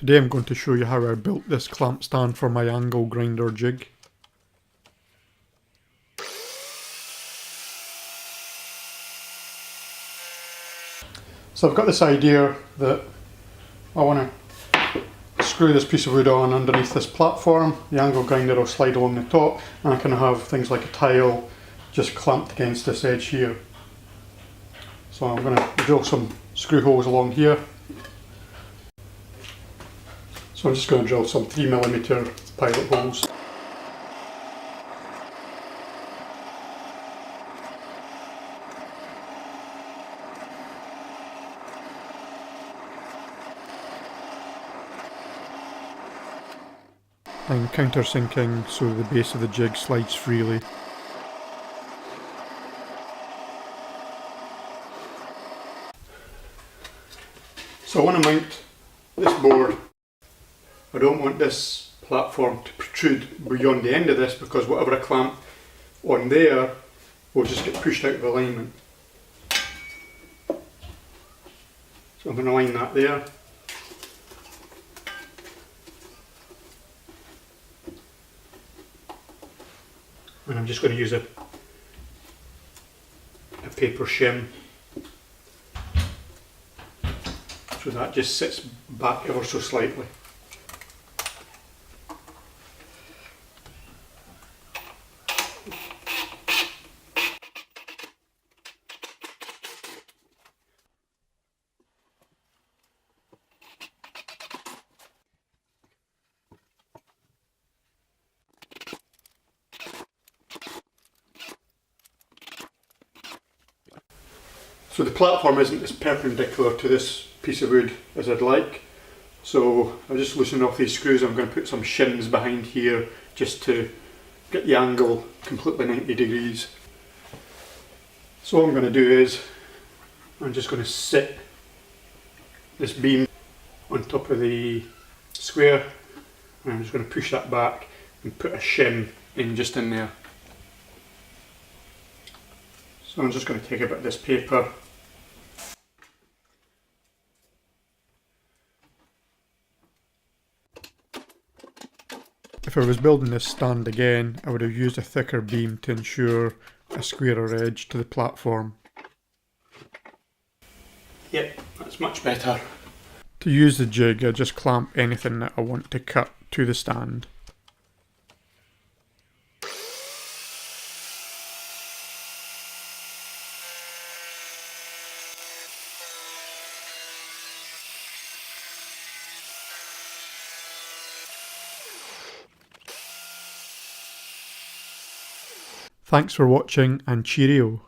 Today I'm going to show you how I built this clamp stand for my angle grinder jig. So I've got this idea that I want to screw this piece of wood on underneath this platform. The angle grinder will slide along the top and I can have things like a tile just clamped against this edge here. So I'm going to drill some screw holes along here. So I'm just going to drill some 3mm pilot holes. I'm countersinking so the base of the jig slides freely. So I want to mount this board. I don't want this platform to protrude beyond the end of this because whatever I clamp on there will just get pushed out of alignment. So I'm going to line that there. And I'm just going to use a paper shim so that just sits back ever so slightly. So the platform isn't as perpendicular to this piece of wood as I'd like, so I'll just loosen off these screws. I'm going to put some shims behind here just to get the angle completely 90 degrees. So what I'm going to do is I'm just going to sit this beam on top of the square and I'm just going to push that back and put a shim in just in there. So I'm just going to take a bit of this paper . If I was building this stand again, I would have used a thicker beam to ensure a squarer edge to the platform. Yep, that's much better. To use the jig, I just clamp anything that I want to cut to the stand. Thanks for watching and cheerio.